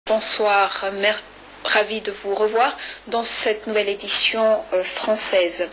Bonsoir, ravi de vous revoir dans cette nouvelle édition française.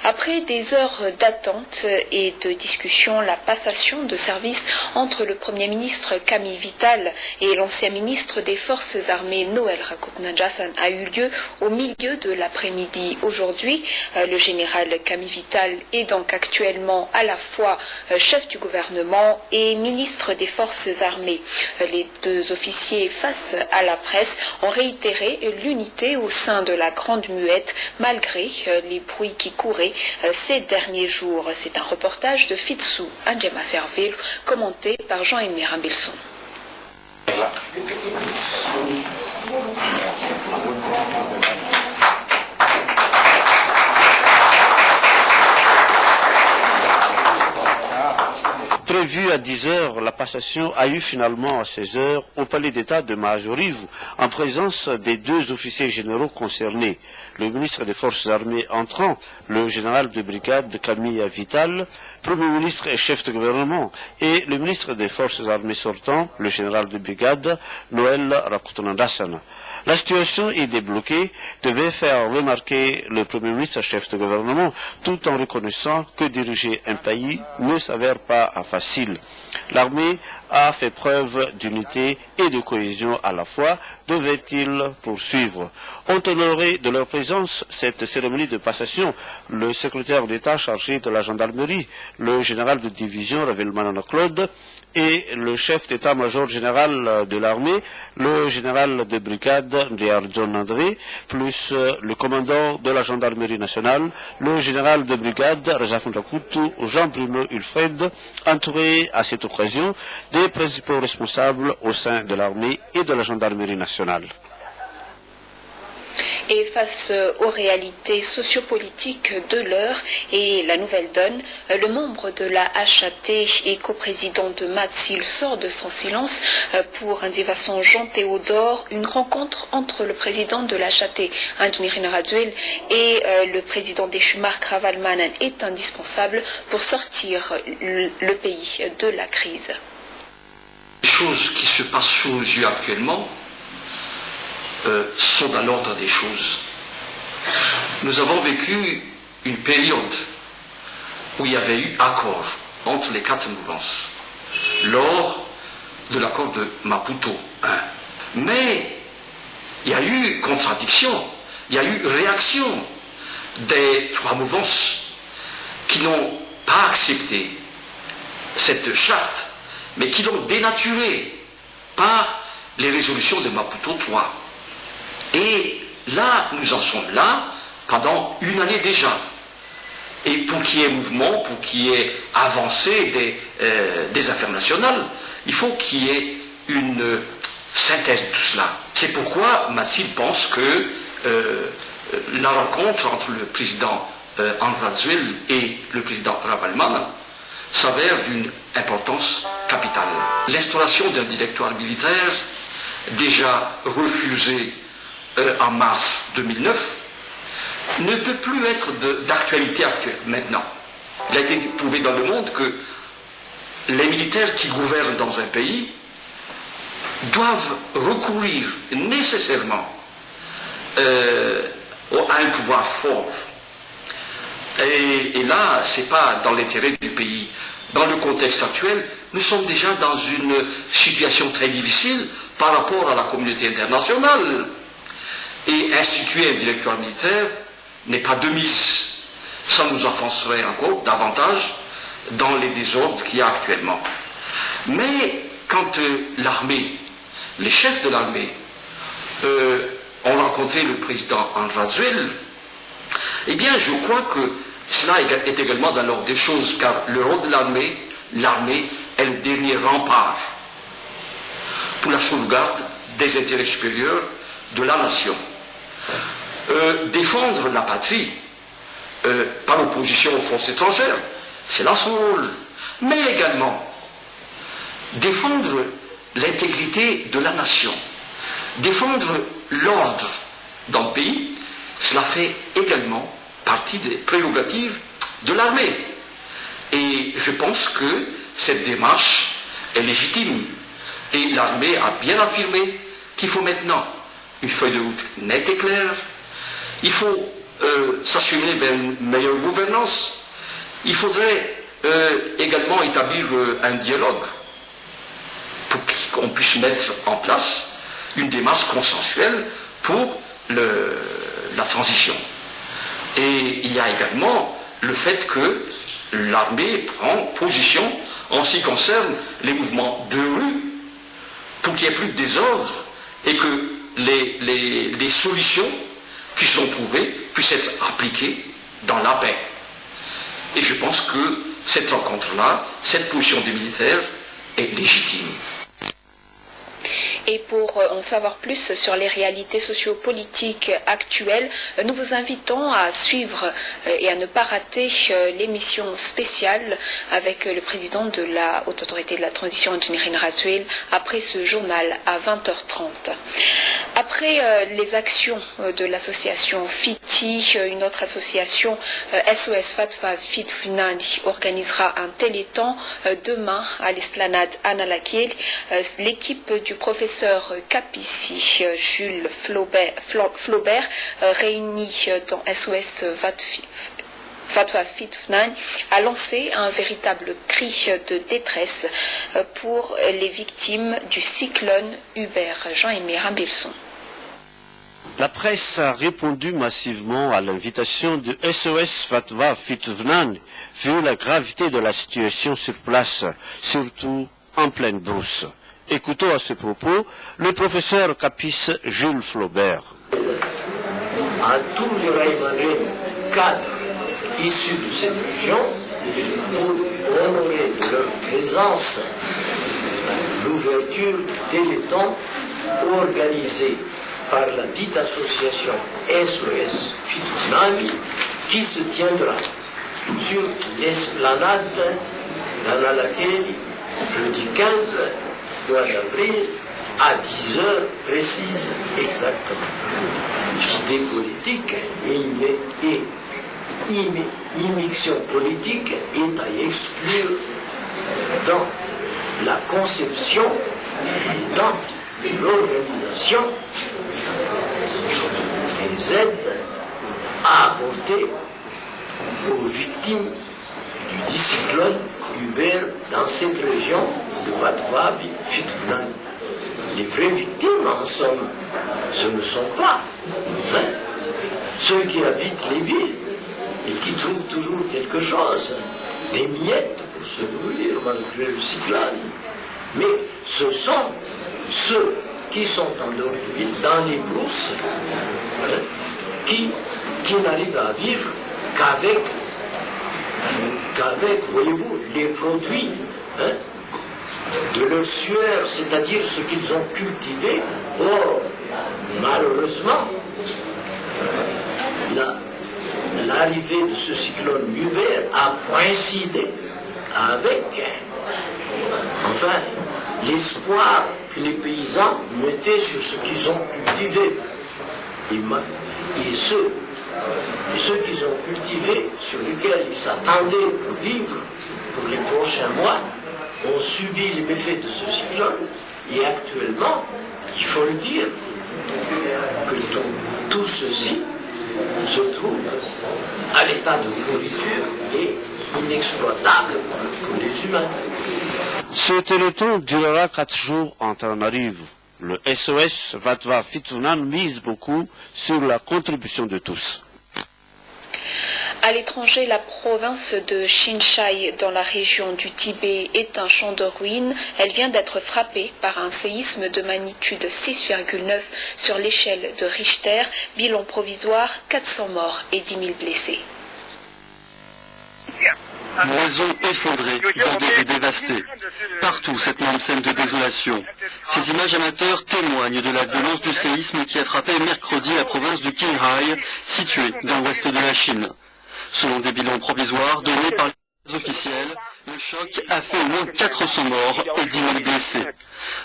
Après des heures d'attente et de discussion, la passation de service entre le Premier ministre Camille Vital et l'ancien ministre des Forces armées Noël Rakut-Najassan a eu lieu au milieu de l'après-midi aujourd'hui. Le général Camille Vital est donc actuellement à la fois chef du gouvernement et ministre des Forces armées. Les deux officiers, face à la presse, ont réitéré l'unité au sein de la Grande Muette malgré les bruits qui couraient ces derniers jours. C'est un reportage de Fitsou Anjema Servil commenté par Jean-Aimé Rambilson. Prévue à 10 heures, la passation a eu finalement à 16 heures au palais d'État de Majoriv, en présence des deux officiers généraux concernés, le ministre des Forces armées entrant, le général de brigade Camille Vital, Premier ministre et chef de gouvernement, et le ministre des Forces armées sortant, le général de brigade Noël Rakut-Najassan. La situation est débloquée, devait faire remarquer le Premier ministre chef de gouvernement, tout en reconnaissant que diriger un pays ne s'avère pas facile. L'armée a fait preuve d'unité et de cohésion à la fois, devait-il poursuivre. Ont honoré de leur présence cette cérémonie de passation le secrétaire d'État chargé de la gendarmerie, le général de division Ravelman Claude, et le chef d'état-major général de l'armée, le général de brigade John André, plus le commandant de la gendarmerie nationale, le général de brigade Razafun Rakutu, Jean-Bruno Ulfred, entouré à cette occasion des principaux responsables au sein de l'armée et de la gendarmerie nationale. Et face aux réalités sociopolitiques de l'heure et la nouvelle donne, le membre de la HAT et coprésident de MATSIL sort de son silence pour Ndivason Jean Théodore, une rencontre entre le président de la HAT, Anthony Raduel, et le président des Marc Ravalmanen est indispensable pour sortir le pays de la crise. Les choses qui se passent sous nos yeux actuellement sont dans l'ordre des choses. Nous avons vécu une période où il y avait eu accord entre les quatre mouvances lors de l'accord de Maputo 1. Mais il y a eu contradiction, il y a eu réaction des trois mouvances qui n'ont pas accepté cette charte, mais qui l'ont dénaturée par les résolutions de Maputo 3. Et là, nous en sommes là pendant une année déjà. Et pour qu'il y ait mouvement, pour qu'il y ait avancée des affaires nationales, il faut qu'il y ait une synthèse de tout cela. C'est pourquoi Massil pense que la rencontre entre le président Andrazuel et le président Ravalman s'avère d'une importance capitale. L'instauration d'un directoire militaire, déjà refusé en mars 2009, ne peut plus être d'actualité actuelle maintenant. Il a été prouvé dans le monde que les militaires qui gouvernent dans un pays doivent recourir nécessairement à un pouvoir fort. Et là, ce n'est pas dans l'intérêt du pays. Dans le contexte actuel, nous sommes déjà dans une situation très difficile par rapport à la communauté internationale. Et instituer un directoire militaire n'est pas de mise. Ça nous enfoncerait encore davantage dans les désordres qu'il y a actuellement. Mais quand l'armée, les chefs de l'armée, ont rencontré le président Andrazuel, eh bien je crois que cela est également dans l'ordre des choses, car le rôle de l'armée est le dernier rempart pour la sauvegarde des intérêts supérieurs de la nation. Défendre la patrie par opposition aux forces étrangères, c'est là son rôle. Mais également défendre l'intégrité de la nation, défendre l'ordre dans le pays, cela fait également partie des prérogatives de l'armée. Et je pense que cette démarche est légitime. Et l'armée a bien affirmé qu'il faut maintenant une feuille de route nette et claire. Il faut s'acheminer vers une meilleure gouvernance. Il faudrait également établir un dialogue pour qu'on puisse mettre en place une démarche consensuelle pour la transition. Et il y a également le fait que l'armée prend position en ce qui concerne les mouvements de rue pour qu'il n'y ait plus de désordre et que les solutions qui sont trouvées puissent être appliquées dans la paix. Et je pense que cette rencontre-là, cette position des militaires est légitime. Et pour en savoir plus sur les réalités sociopolitiques actuelles, nous vous invitons à suivre et à ne pas rater l'émission spéciale avec le président de la Haute Autorité de la Transition, Engineering Razuel, après ce journal à 20h30. Après les actions de l'association FITI, une autre association, SOS Fatwa Fitfunani, organisera un téléthon demain à l'esplanade Anna Lakiel. L'équipe du professeur Capissi, Jules Flaubert, réunis dans SOS Fatwa Fitfunani, a lancé un véritable cri de détresse pour les victimes du cyclone Hubert. Jean-Aimé Rambelson. La presse a répondu massivement à l'invitation de SOS Fatwa Fitfunani vu la gravité de la situation sur place, surtout en pleine brousse. Écoutons à ce propos le professeur Capis Jules Flaubert. À tous les Raïmanais cadres issus de cette région, pour honorer de leur présence l'ouverture du téléthon organisé par la dite association SOS Fitfunani qui se tiendra sur l'esplanade d'Anna Lakiel jeudi 15 mois d'avril à 10h précises exactement. L'idée politique et immixtion politique est à exclure dans la conception et dans l'organisation des aides à apporter aux victimes du cyclone Hubert dans cette région de Fatwa Fitfunani. Les vraies victimes, en somme, ce ne sont pas ceux qui habitent les villes et qui trouvent toujours quelque chose, des miettes pour se nourrir malgré le cyclone. Mais ce sont ceux qui sont en dehors de ville, dans les brousses, qui n'arrivent à vivre qu'avec, voyez-vous, les produits de leur sueur, c'est-à-dire ce qu'ils ont cultivé. Or, malheureusement, l'arrivée de ce cyclone Hubert a coïncidé avec, l'espoir que les paysans mettaient sur ce qu'ils ont cultivé. Et ceux qu'ils ont cultivés, sur lesquels ils s'attendaient pour vivre pour les prochains mois, ont subi les méfaits de ce cyclone. Et actuellement, il faut le dire, que tout ceci se trouve à l'état de pourriture et inexploitable pour les humains. Ce téléthon durera 4 jours en Antananarivo. Le SOS Fatwa Fitfunani mise beaucoup sur la contribution de tous. À l'étranger, la province de Chinchai, dans la région du Tibet, est un champ de ruines. Elle vient d'être frappée par un séisme de magnitude 6,9 sur l'échelle de Richter. Bilan provisoire, 400 morts et 10 000 blessés. Maisons effondrées, bordées et dévastées. Partout, cette même scène de désolation. Ces images amateurs témoignent de la violence du séisme qui a frappé mercredi la province du Qinghai, située dans l'ouest de la Chine. Selon des bilans provisoires donnés par les officiels, le choc a fait au moins 400 morts et 10 000 blessés.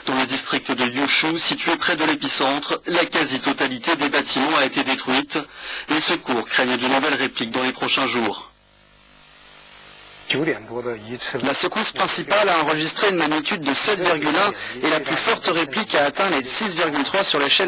Dans le district de Yushu, situé près de l'épicentre, la quasi-totalité des bâtiments a été détruite. Les secours craignent de nouvelles répliques dans les prochains jours. La secousse principale a enregistré une magnitude de 7,1 et la plus forte réplique a atteint les 6,3 sur l'échelle